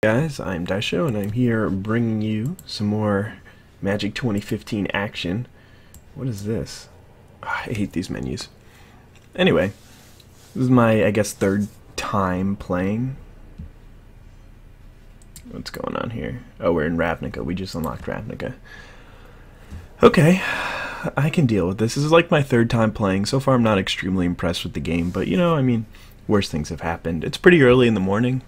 Guys, I'm Daisho, and I'm here bringing you some more Magic 2015 action. What is this? I hate these menus. Anyway, this is my, I guess, third time playing. What's going on here? Oh, we're in Ravnica. We just unlocked Ravnica. Okay, I can deal with this. This is like my third time playing. So far, I'm not extremely impressed with the game, but you know, I mean, worse things have happened. It's pretty early in the morning.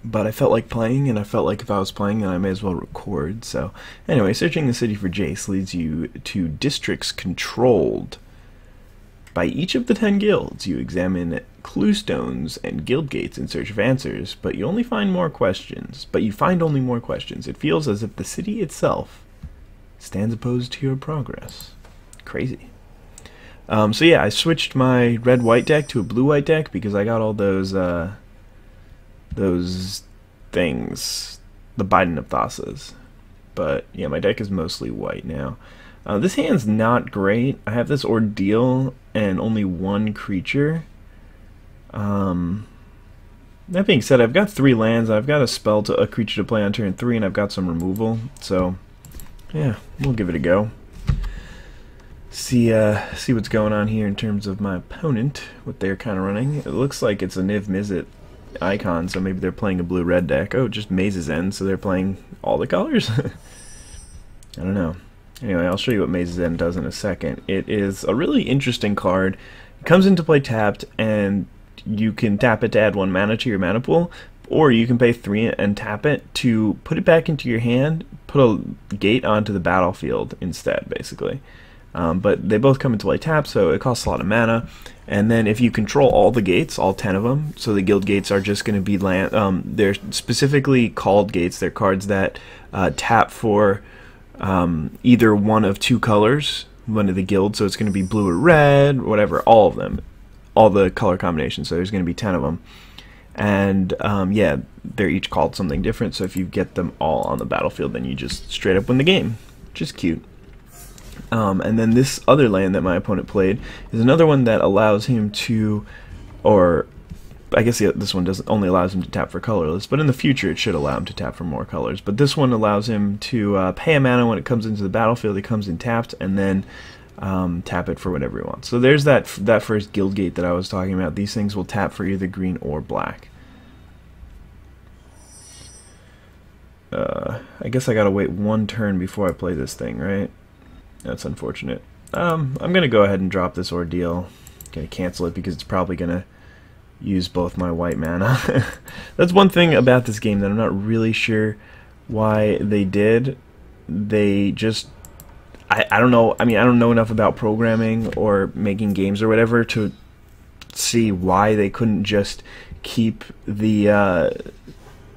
But I felt like playing, and I felt like if I was playing, then I may as well record. So, anyway, searching the city for Jace leads you to districts controlled by each of the 10 guilds. You examine clue stones and guild gates in search of answers, but you only find more questions. Only more questions. It feels as if the city itself stands opposed to your progress. Crazy. So yeah, I switched my red-white deck to a blue-white deck because I got all those things, the Biden of Thasas. But yeah, my deck is mostly white now. This hand's not great. I have this Ordeal and only one creature. That being said, I've got 3 lands. I've got a creature to play on turn 3, and I've got some removal. So yeah, we'll give it a go. See what's going on here in terms of my opponent, what they're kind of running. It looks like it's a Niv Mizzet icon, so maybe they're playing a blue-red deck. Oh, just Maze's End, so they're playing all the colors? I don't know. Anyway, I'll show you what Maze's End does in a second. It is a really interesting card. It comes into play tapped, and you can tap it to add 1 mana to your mana pool, or you can pay 3 and tap it to put it back into your hand, put a gate onto the battlefield instead, basically. But they both come into play tap, so it costs a lot of mana. And then if you control all the gates, all 10 of them, so the guild gates are just going to be they're specifically called gates. They're cards that tap for either one of 2 colors, one of the guilds, so it's going to be blue or red, whatever, all of them, all the color combinations. So there's going to be 10 of them. And yeah, they're each called something different, so if you get them all on the battlefield, then you just straight up win the game, which is cute. And then this other land that my opponent played is another one that allows him to, or I guess this one doesn't only allows him to tap for colorless, but in the future it should allow him to tap for more colors. But this one allows him to pay a mana when it comes into the battlefield. It comes in tapped, and then tap it for whatever he wants. So there's that first guild gate that I was talking about. These things will tap for either green or black. I guess I gotta wait 1 turn before I play this thing, right? That's unfortunate. I'm going to go ahead and drop this Ordeal. Going to cancel it because it's probably going to use both my white mana. That's one thing about this game that I'm not really sure why they did. They just... I don't know. I mean, I don't know enough about programming or making games or whatever to see why they couldn't just keep the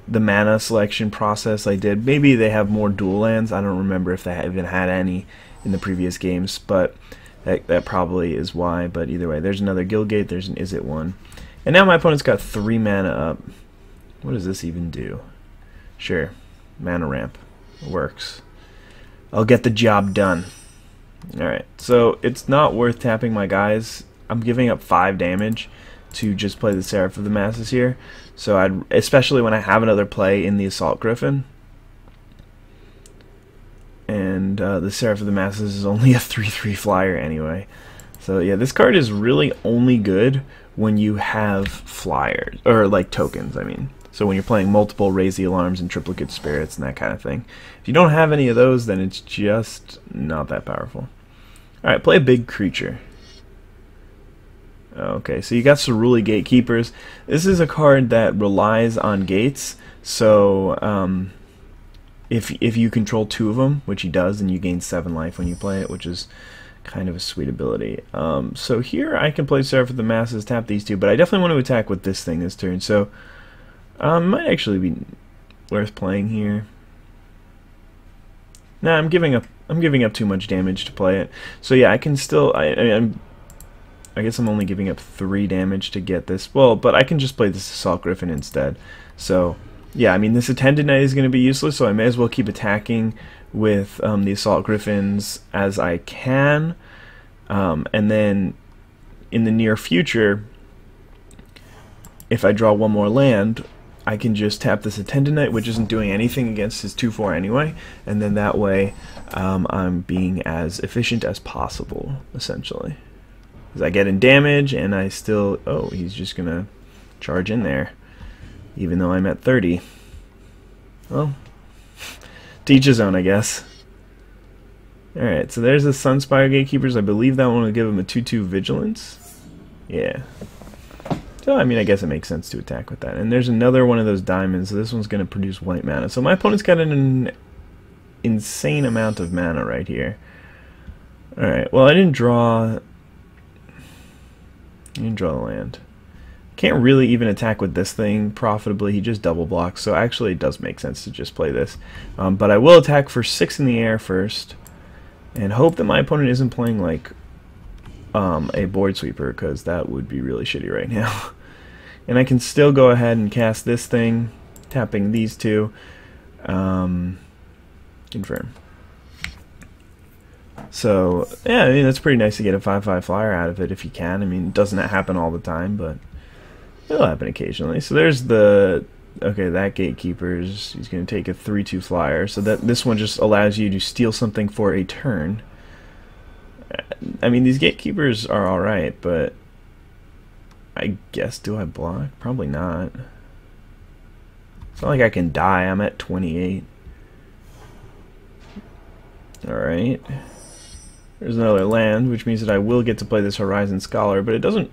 mana selection process I did. Maybe they have more dual lands. I don't remember if they even had any in the previous games, but that probably is why. But either way, there's another guild gate, there's an Izzet one. And now my opponent's got 3 mana up. What does this even do? Sure, mana ramp. Works. I'll get the job done. Alright, so it's not worth tapping my guys. I'm giving up 5 damage to just play the Seraph of the Masses here. So especially when I have another play in the Assault Griffin. And the Seraph of the Masses is only a 3/3 flyer anyway. So yeah, this card is really only good when you have flyers, or like tokens, I mean. So when you're playing multiple Raise the Alarms and Triplicate Spirits and that kind of thing. If you don't have any of those, then it's just not that powerful. Alright, play a big creature. Okay, so you got Ceruli Gatekeepers. This is a card that relies on gates, so if you control 2 of them, which he does, then you gain 7 life when you play it, which is kind of a sweet ability. So here I can play Seraph of the Masses, tap these 2, but I definitely want to attack with this thing this turn, so might actually be worth playing here. Nah, I'm giving up too much damage to play it. So yeah, I can still I guess I'm only giving up 3 damage to get this. Well, but I can just play this Assault Griffin instead. So yeah, I mean, this Attendant Knight is going to be useless, so I may as well keep attacking with the Assault Griffins as I can. And then in the near future, if I draw 1 more land, I can just tap this Attendant, which isn't doing anything against his 2/4 anyway, and then that way I'm being as efficient as possible, essentially. Because I get in damage, and I still... Oh, he's just going to charge in there, even though I'm at 30. Well, to each his own, I guess. Alright, so there's the Sunspire Gatekeepers. I believe that one will give him a 2/2 Vigilance. Yeah. So, I mean, I guess it makes sense to attack with that. And there's another one of those diamonds, so this one's going to produce white mana. So my opponent's got an insane amount of mana right here. Alright, well, I didn't draw the land. Can't really even attack with this thing profitably. He just double blocks, so actually it does make sense to just play this. But I will attack for 6 in the air first, and hope that my opponent isn't playing like a board sweeper, because that would be really shitty right now. And I can still go ahead and cast this thing, tapping these two. Confirm. So, yeah, I mean, that's pretty nice to get a 5/5 flyer out of it if you can. I mean, it doesn't happen all the time, but it'll happen occasionally. So there's the... Okay, that Gatekeeper's... He's going to take a 3/2 flyer. So that this one just allows you to steal something for a turn. I mean, these Gatekeepers are alright, but... I guess, do I block? Probably not. It's not like I can die. I'm at 28. Alright. There's another land, which means that I will get to play this Horizon Scholar, but it doesn't...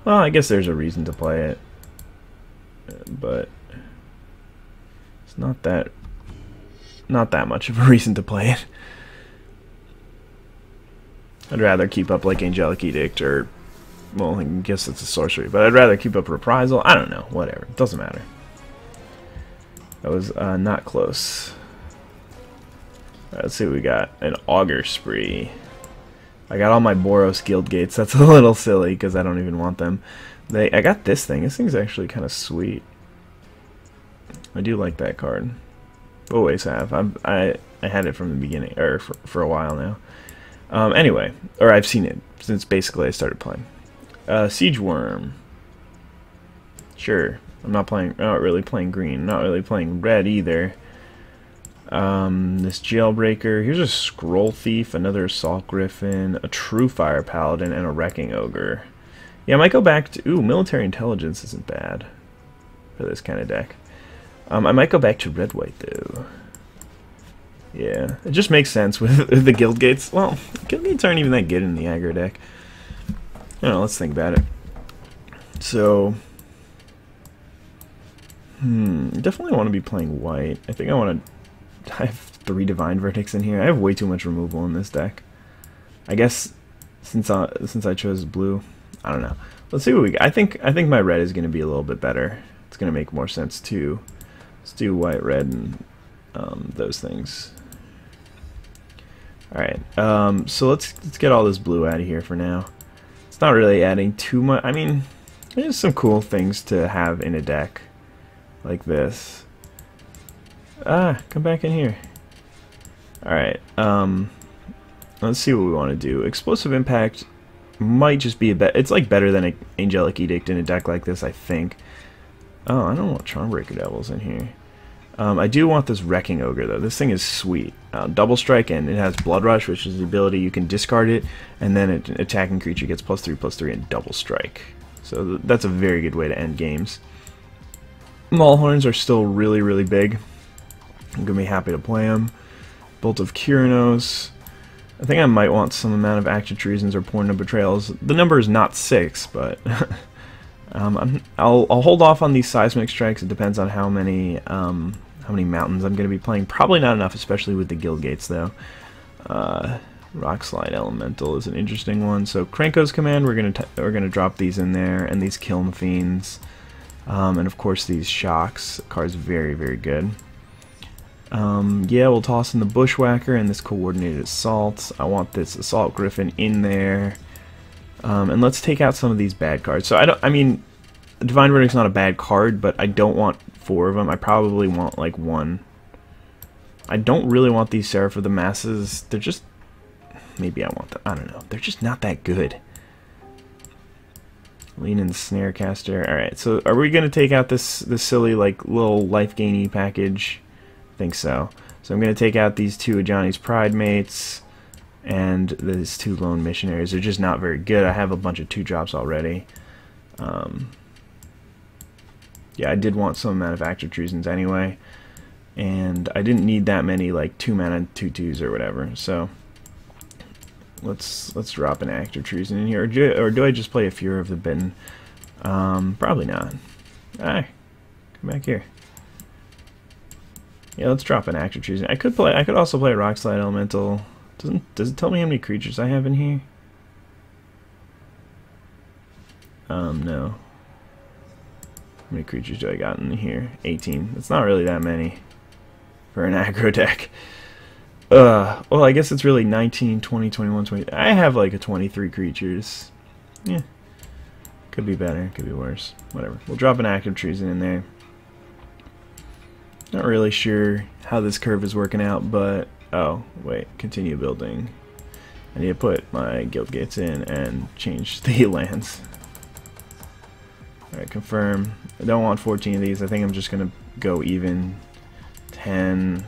Well, I guess there's a reason to play it. But... It's not that much of a reason to play it. I'd rather keep up like Angelic Edict or... Well, I guess it's a sorcery, but I'd rather keep up Reprisal. I don't know, whatever. It doesn't matter. That was not close. Right, let's see what we got. An Augur Spree. I got all my Boros Guild Gates. That's a little silly because I don't even want them. I got this thing. This thing's actually kind of sweet. I do like that card. Always have. I had it from the beginning, or for a while now. Anyway, or I've seen it since basically I started playing. Siege Worm. Sure. I'm not really playing green. Not really playing red either. This Jailbreaker. Here's a Scroll Thief, another Assault Griffin, a True Fire Paladin, and a Wrecking Ogre. Yeah, I might go back to... Ooh, Military Intelligence isn't bad for this kind of deck. I might go back to red-white, though. Yeah, it just makes sense with the Guild Gates. Well, Guild Gates aren't even that good in the aggro deck. I don't know, let's think about it. So... definitely want to be playing white. I think I want to... I have 3 Divine Verdicts in here. I have way too much removal in this deck. I guess since I chose blue, I don't know. Let's see what we got. I think my red is going to be a little bit better. It's going to make more sense too. Let's do white, red, and those things. All right. So let's get all this blue out of here for now. It's not really adding too much. I mean, there's some cool things to have in a deck like this. Come back in here. Alright, let's see what we want to do. Explosive Impact might just be it's like better than an Angelic Edict in a deck like this, I think. Oh, I don't want Charmbreaker Devils in here. I do want this Wrecking Ogre, though. This thing is sweet. Double Strike, and it has Blood Rush, which is the ability you can discard it, and then an attacking creature gets +3/+3 and Double Strike. So that's a very good way to end games. Maulhorns are still really, really big. I'm going to be happy to play them. Bolt of Kyranos. I think I might want some amount of Act of Treasons or Porn of Betrayals. The number is not 6, but I'll hold off on these Seismic Strikes. It depends on how many mountains I'm going to be playing. Probably not enough, especially with the Guild Gates, though. Rock Slide Elemental is an interesting one. So Krenko's Command, we're gonna drop these in there, and these Kiln Fiends, and of course these Shocks. The card's very, very good. Yeah, we'll toss in the Bushwhacker and this Coordinated Assault. I want this Assault Griffin in there. And let's take out some of these bad cards. So I mean, Divine Verdict's not a bad card, but I don't want 4 of them. I probably want like 1. I don't really want these Seraph of the Masses. They're just... Maybe I want them. I don't know. They're just not that good. Lean and Snarecaster. Alright, so are we going to take out this silly, like, little life-gainy package? I think so. So I'm going to take out these two of Johnny's Pride mates and these two lone missionaries. They're just not very good. I have a bunch of 2-drops already. Yeah, I did want some amount of active treasons anyway. And I didn't need that many, like, 2-mana 2/2s or whatever. So let's drop an active treason in here. Or do I just play a Fury of the Bitten? Probably not. Alright, come back here. Yeah, let's drop an active treason. I could also play a Rock Slide Elemental. Does it tell me how many creatures I have in here? No. How many creatures do I got in here? 18. It's not really that many for an aggro deck. Well, I guess it's really 19, 20, 21, 20. I have like a 23 creatures. Yeah. Could be better, could be worse. Whatever. We'll drop an active treason in there. Not really sure how this curve is working out, but... Oh, wait. Continue building. I need to put my guild gates in and change the lands. Alright, confirm. I don't want 14 of these. I think I'm just going to go even. 10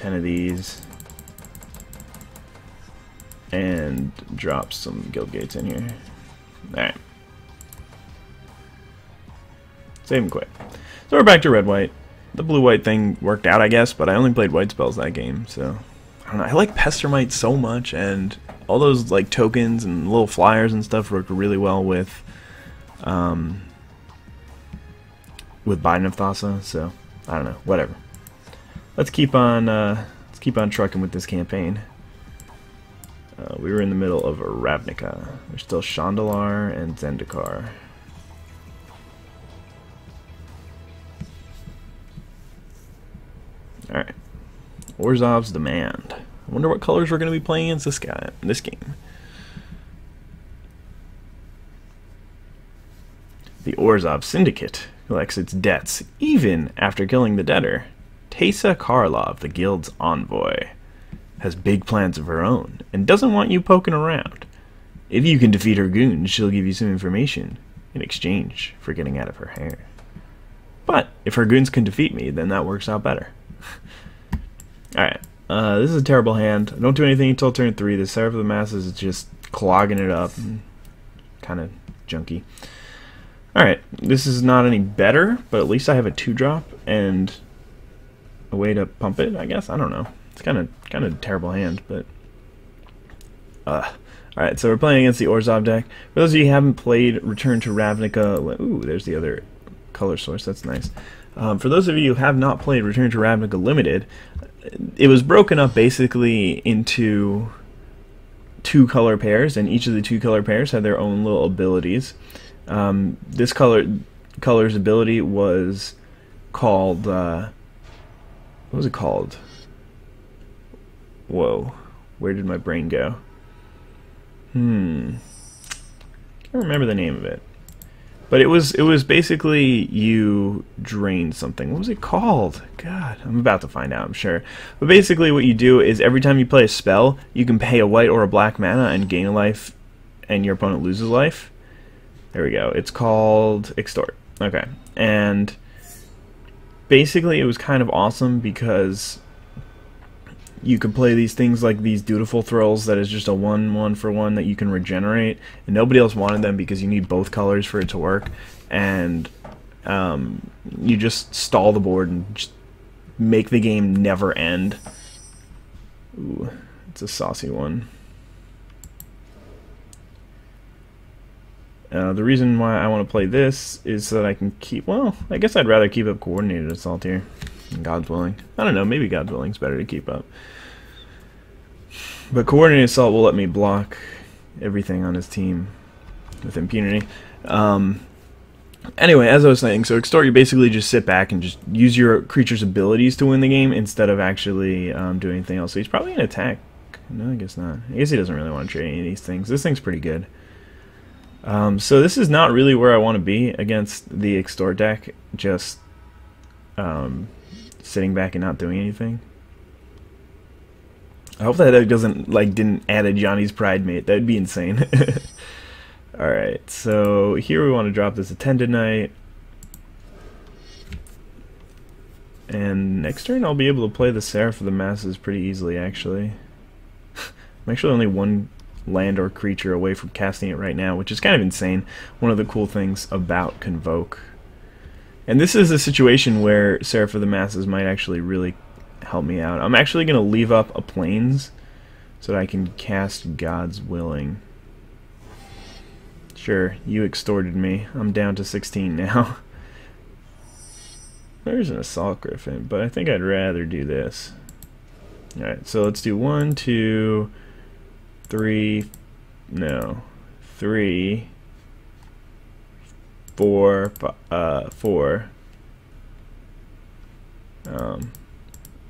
of these. And drop some guild gates in here. Alright. Save and quit. So we're back to red-white. The blue-white thing worked out, I guess, but I only played white spells that game, so... I don't know. I like Pestermite so much, and all those like tokens and little flyers and stuff worked really well with Biden of Thassa, so I don't know, whatever. Let's keep on trucking with this campaign. We were in the middle of Ravnica. There's still Chandalar and Zendikar. All right, Orzhov's Demand. I wonder what colors we're going to be playing against this game. The Orzhov Syndicate collects its debts even after killing the debtor. Teysa Karlov, the guild's envoy, has big plans of her own and doesn't want you poking around. If you can defeat her goons, she'll give you some information in exchange for getting out of her hair. But if her goons can defeat me, then that works out better. Alright, this is a terrible hand. I don't do anything until turn 3. The Seraph of the Masses is just clogging it up. Kind of junky. Alright, this is not any better, but at least I have a 2-drop and a way to pump it, I guess. I don't know. It's kind of a terrible hand, but... Alright, so we're playing against the Orzhov deck. For those of you who haven't played Return to Ravnica... Ooh, there's the other color source. That's nice. For those of you who have not played Return to Ravnica Limited, it was broken up basically into 2 color pairs, and each of the 2 color pairs had their own little abilities. This color's ability was called, what was it called? Whoa, where did my brain go? Can't remember the name of it. But it was basically you drain something. What was it called? God, I'm about to find out, I'm sure. But basically what you do is every time you play a spell, you can pay a white or a black mana and gain a life, and your opponent loses life. There we go. It's called Extort. Okay. And basically it was kind of awesome because you could play these things like these Dutiful Thrills that is just a 1/1 that you can regenerate, and nobody else wanted them because you need both colors for it to work, and you just stall the board and just make the game never end. Ooh, it's a saucy one. The reason why I want to play this is so that I can keep, well, I guess I'd rather keep up Coordinated Assault here. God's willing. I don't know, maybe God's willing is better to keep up. But Coordinated Assault will let me block everything on his team with impunity. Anyway, as I was saying, so Extort, you basically just sit back and just use your creature's abilities to win the game instead of actually doing anything else. So he's probably going to attack. No, I guess not. I guess he doesn't really want to trade any of these things. This thing's pretty good. So this is not really where I want to be against the Extort deck, just sitting back and not doing anything. I hope that deck didn't add a Johnny's Pride mate. That'd be insane. Alright, so here we want to drop this Attendant Knight. And next turn I'll be able to play the Seraph of the Masses pretty easily, actually. I'm actually only one land or creature away from casting it right now, which is kind of insane. One of the cool things about Convoke. And this is a situation where Seraph of the Masses might actually really help me out. I'm actually going to leave up a Plains so that I can cast God's Willing. Sure, you extorted me. I'm down to 16 now. There's an Assault Griffin, but I think I'd rather do this. Alright, so let's do 1, 2, 3, no, 3, 4, 4. You're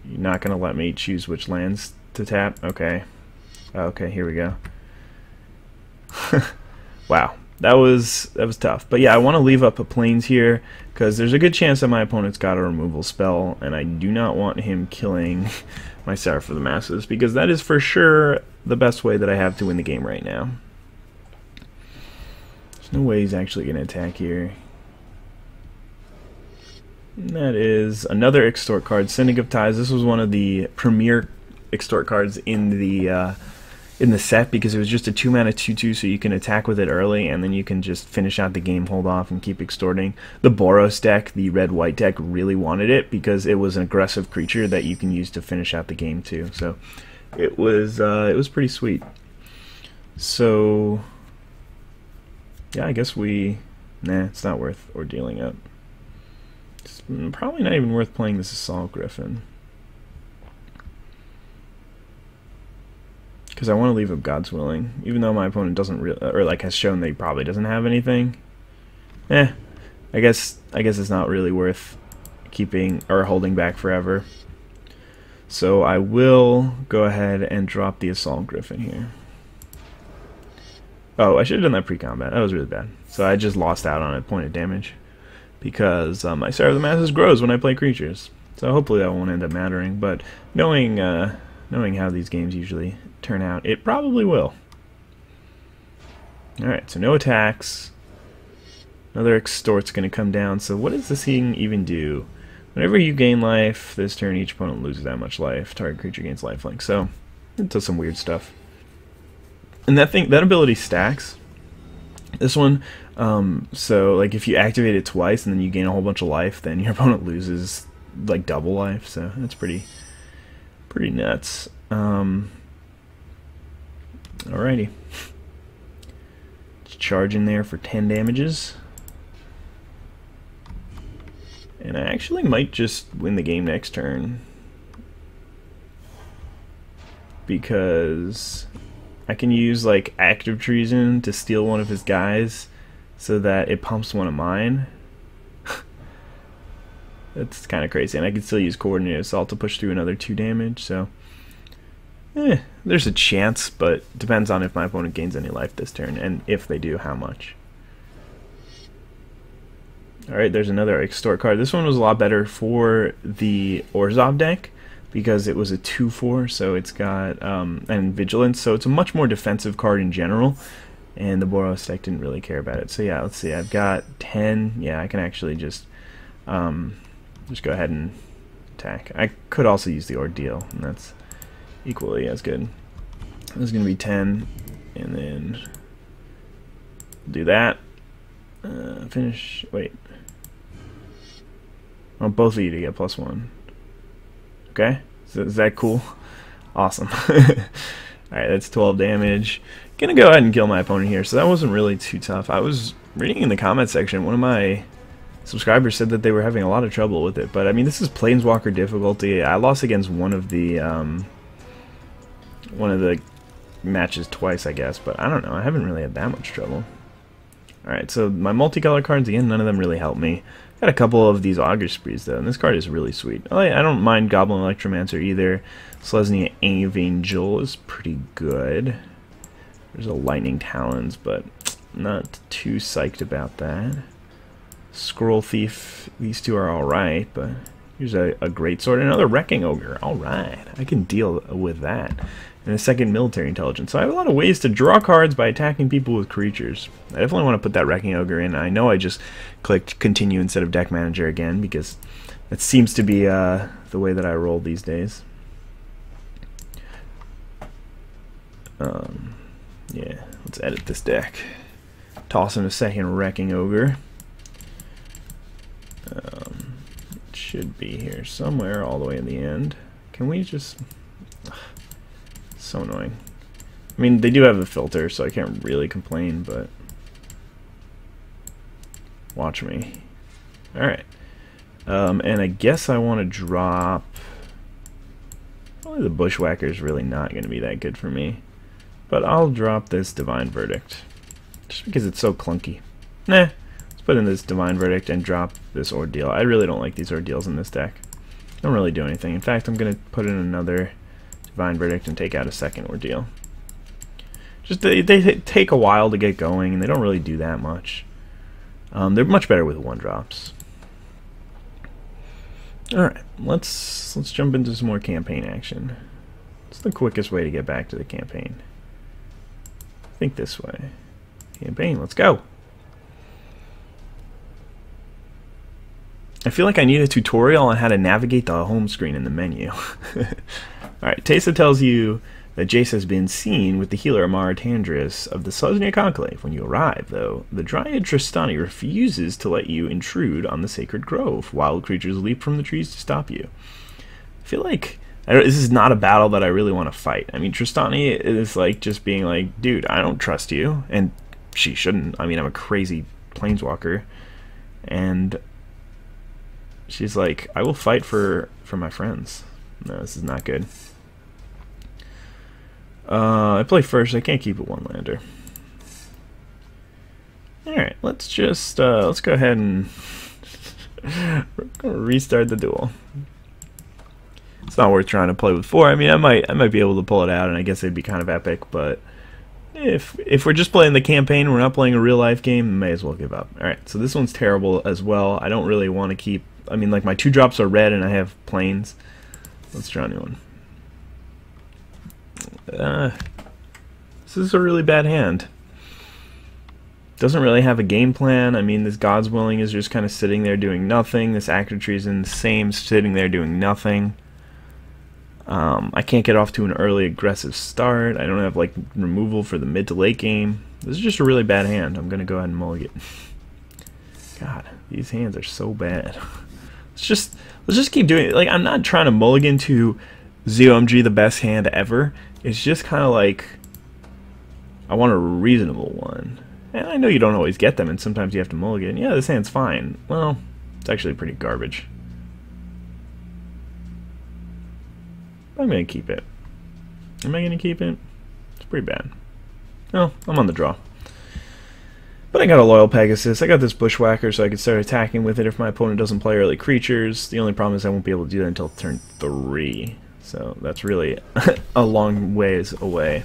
not gonna let me choose which lands to tap? Okay. Okay, here we go. Wow, that was tough. But yeah, I want to leave up a Plains here because there's a good chance that my opponent's got a removal spell, and I do not want him killing my Seraph of the Masses because that is for sure the best way that I have to win the game right now. There's no way he's actually going to attack here. And that is another Extort card, Syndic of Ties. This was one of the premier Extort cards in the set because it was just a 2-mana 2/2, so you can attack with it early and then you can just finish out the game, hold off, and keep extorting. The Boros deck, the red-white deck, really wanted it because it was an aggressive creature that you can use to finish out the game too. So it was pretty sweet. So yeah, I guess it's not worth ordealing up. It's probably not even worth playing this Assault Griffin. Because I want to leave up God's Willing, even though my opponent doesn't has shown that he probably doesn't have anything. I guess it's not really worth keeping or holding back forever. So I will go ahead and drop the Assault Griffin here. Oh, I should have done that pre-combat. That was really bad. So I just lost out on a point of damage because my Seraph of the Masses grows when I play creatures. So hopefully that won't end up mattering. But knowing how these games usually turn out, it probably will. Alright, so no attacks. Another Extort's going to come down. So what does this thing even do? Whenever you gain life this turn, each opponent loses that much life. Target creature gains lifelink. So it does some weird stuff. And that ability stacks. This one, so like if you activate it twice and then you gain a whole bunch of life, then your opponent loses like double life. So that's pretty nuts. Alrighty. Let's charge in there for 10 damages. And I actually might just win the game next turn. Because I can use like Active Treason to steal one of his guys so that it pumps one of mine. That's kind of crazy. And I can still use Coordinated Assault to push through another 2 damage, so there's a chance, but depends on if my opponent gains any life this turn, and if they do, how much. Alright, there's another Extort card. This one was a lot better for the Orzhov deck because it was a 2/4, so it's got and Vigilance, so it's a much more defensive card in general, and the Boros deck didn't really care about it. So yeah, let's see, I've got 10. Yeah, I can actually just go ahead and attack. I could also use the Ordeal, and that's equally as good. This is going to be 10, and then do that. Finish. Wait. I want both of you to get +1. Okay? So is that cool? Awesome. Alright, that's 12 damage. Gonna go ahead and kill my opponent here, so that wasn't really too tough. I was reading in the comment section, one of my subscribers said that they were having a lot of trouble with it, but I mean, this is Planeswalker difficulty. I lost against one of the matches twice, I guess, but I don't know. I haven't really had that much trouble. Alright, so my multicolor cards, again, none of them really help me. Got a couple of these Augur Sprees, though, and this card is really sweet. I don't mind Goblin Electromancer either. Selesnya Evangel is pretty good. There's a Lightning Talons, but not too psyched about that. Scroll Thief, these two are alright, but here's a Great Sword. Another Wrecking Ogre, alright. I can deal with that. and a second military intelligence. So I have a lot of ways to draw cards by attacking people with creatures. I definitely want to put that Wrecking Ogre in. I know I just clicked continue instead of deck manager again because that seems to be the way that I roll these days. Yeah, let's edit this deck. Toss in a second Wrecking Ogre. It should be here somewhere all the way in the end. Can we just... so annoying. I mean, they do have a filter, so I can't really complain, but... watch me. Alright. And I guess I want to drop... probably the Bushwhacker is really not going to be that good for me. But I'll drop this Divine Verdict. Just because it's so clunky. Nah. Let's put in this Divine Verdict and drop this Ordeal. I really don't like these Ordeals in this deck. Don't really do anything. In fact, I'm going to put in another Divine Verdict and take out a second Ordeal. Just they take a while to get going, and they don't really do that much. They're much better with 1-drops. Alright, let's jump into some more campaign action. It's the quickest way to get back to the campaign. I think this way. Campaign, let's go! I feel like I need a tutorial on how to navigate the home screen in the menu. Alright, Teysa tells you that Jace has been seen with the healer Amara Tandris of the Selesnya Conclave. When you arrive, though, the Dryad Tristani refuses to let you intrude on the Sacred Grove. Wild creatures leap from the trees to stop you. I feel like this is not a battle that I really want to fight. I mean, Tristani is like just being like, dude, I don't trust you. And she shouldn't. I mean, I'm a crazy planeswalker. And she's like, I will fight for my friends. No, this is not good. I play first. I can't keep it one lander. Alright, let's just let's go ahead and restart the duel. It's not worth trying to play with 4. I mean, I might be able to pull it out, and I guess it'd be kind of epic, but if we're just playing the campaign, we're not playing a real life game, may as well give up. Alright, so this one's terrible as well. I don't really want to keep, I mean, like my 2-drops are red and I have planes. Let's draw a new one. This is a really bad hand. Doesn't really have a game plan. I mean, this God's Willing is just kind of sitting there doing nothing. This Active Tree is in the same, sitting there doing nothing. I can't get off to an early aggressive start. I don't have like removal for the mid to late game. This is just a really bad hand. I'm gonna go ahead and mulligan. God, these hands are so bad. let's just keep doing it. Like, I'm not trying to mulligan to ZOMG the best hand ever. It's just kind of like I want a reasonable one. And I know you don't always get them, and sometimes you have to mulligan. Yeah, this hand's fine. Well, it's actually pretty garbage. I'm going to keep it. Am I going to keep it? It's pretty bad. No, I'm on the draw. But I got a Loyal Pegasus. I got this Bushwhacker, so I can start attacking with it if my opponent doesn't play early creatures. The only problem is I won't be able to do that until turn 3. So that's really a long ways away.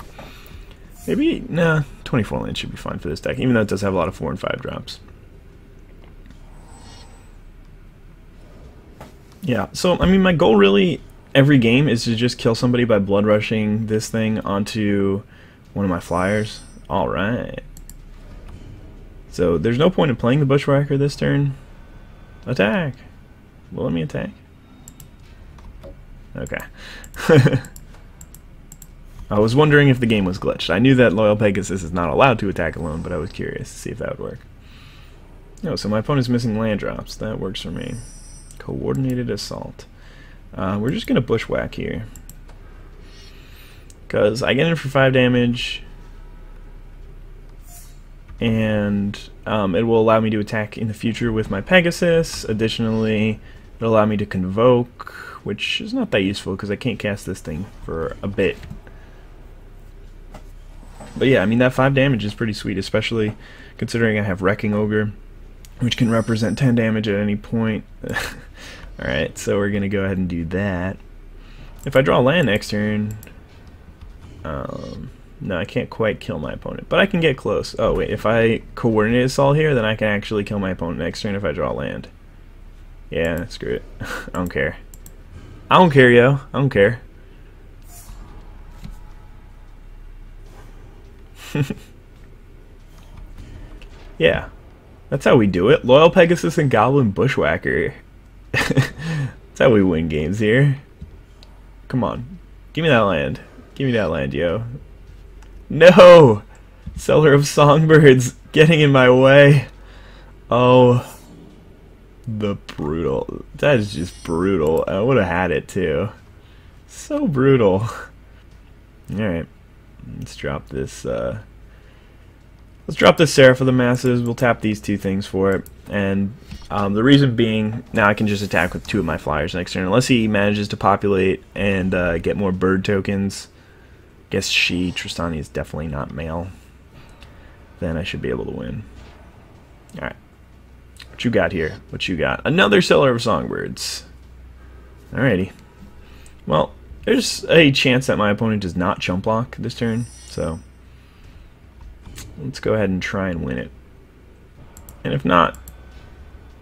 Maybe, nah, 24 lands should be fine for this deck, even though it does have a lot of 4 and 5 drops. Yeah, so, I mean, my goal really every game is to just kill somebody by blood rushing this thing onto one of my flyers. Alright. So, there's no point in playing the Bushwhacker this turn. Attack! Will let me attack? Okay. I was wondering if the game was glitched. I knew that Loyal Pegasus is not allowed to attack alone, but I was curious to see if that would work. No, so my opponent's missing land drops. That works for me. Coordinated Assault. We're just going to Bushwhack here. Because I get in for 5 damage, and it will allow me to attack in the future with my Pegasus. Additionally, it'll allow me to Convoke, which is not that useful because I can't cast this thing for a bit. But yeah, I mean, that 5 damage is pretty sweet, especially considering I have Wrecking Ogre, which can represent 10 damage at any point. Alright, so we're going to go ahead and do that. If I draw land next turn... no, I can't quite kill my opponent, but I can get close. Oh, wait, if I Coordinate Assault here, then I can actually kill my opponent next turn if I draw land. Yeah, screw it. I don't care. I don't care, yo. I don't care. Yeah, that's how we do it. Loyal Pegasus and Goblin Bushwhacker. That's how we win games here. Come on. Give me that land. Give me that land, yo. No! Seller of Songbirds getting in my way. Oh. The brutal. That is just brutal. I would have had it too. So brutal. Alright. Let's drop this Seraph of the Masses. We'll tap these two things for it. And the reason being, now I can just attack with two of my flyers next turn. Unless he manages to populate and get more bird tokens. Guess Tristani is definitely not male. Then I should be able to win. Alright. What you got here? What you got? Another Seller of Songbirds. Alrighty. Well, there's a chance that my opponent does not chump block this turn, so let's go ahead and try and win it. And if not,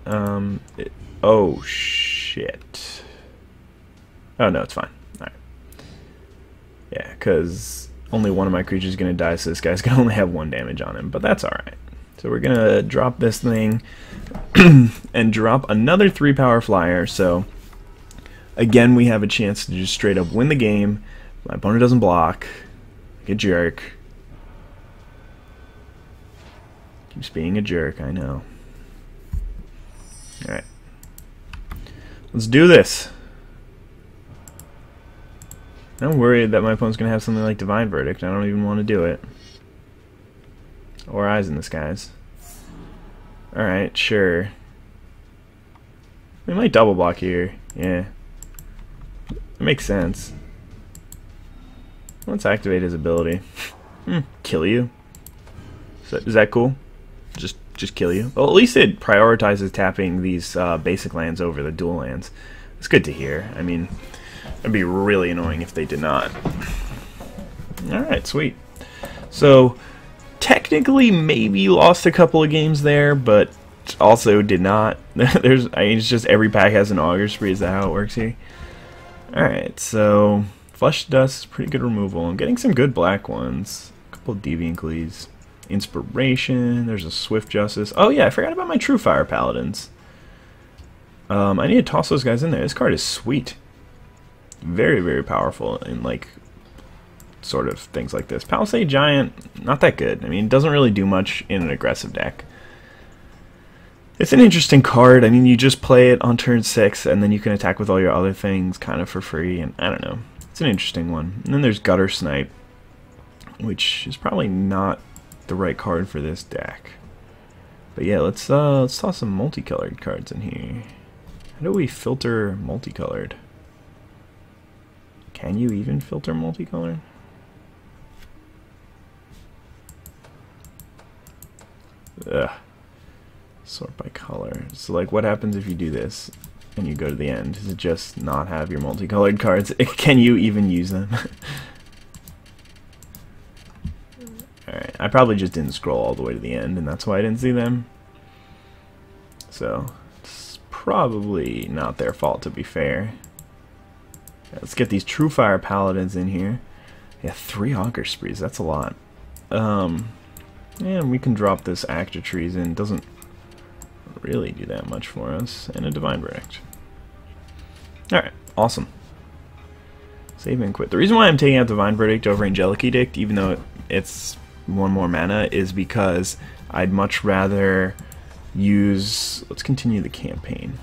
oh shit. Oh no, it's fine. Alright. Yeah, because only one of my creatures is going to die, so this guy's going to only have 1 damage on him, but that's alright. So we're going to drop this thing and drop another 3-power flyer, so again we have a chance to just straight up win the game. My opponent doesn't block. Like a jerk. Keeps being a jerk, I know. Alright. Let's do this. I'm worried that my opponent's going to have something like Divine Verdict. I don't even want to do it. Or Eyes in the Skies. Alright, sure. We might double block here. Yeah. It makes sense. Let's activate his ability. Kill you. Is that cool? Just kill you. Well, at least it prioritizes tapping these basic lands over the dual lands. It's good to hear. I mean, it'd be really annoying if they did not. Alright, sweet. So, technically maybe lost a couple of games there, but also did not. I mean, it's just every pack has an Augur Spree. Is that how it works here? Alright, so Flesh Dust is pretty good removal. I'm getting some good black ones. A couple of Deviant Glees. Inspiration, there's a Swift Justice. Oh yeah, I forgot about my True Fire Paladins. I need to toss those guys in there. This card is sweet. Very, very powerful in, like, sort of things like this. Palisade Giant, not that good. I mean, it doesn't really do much in an aggressive deck. It's an interesting card. I mean, you just play it on turn 6, and then you can attack with all your other things kind of for free, and I don't know. It's an interesting one. And then there's Gutter Snipe, which is probably not the right card for this deck. But yeah, let's toss some multicolored cards in here. How do we filter multicolored? Can you even filter multicolored? Ugh. Sort by color. So like, what happens if you do this and you go to the end? Does it just not have your multicolored cards? Can you even use them? Alright, I probably just didn't scroll all the way to the end, and that's why I didn't see them. So, it's probably not their fault, to be fair. Yeah, let's get these True Fire Paladins in here. Yeah, 3 Augur Sprees, that's a lot. And we can drop this Actor Treason. Doesn't really do that much for us. And a Divine Verdict. Alright, awesome. Save and quit. The reason why I'm taking out Divine Verdict over Angelic Edict, even though it's 1 more mana, is because I'd much rather use... Let's continue the campaign.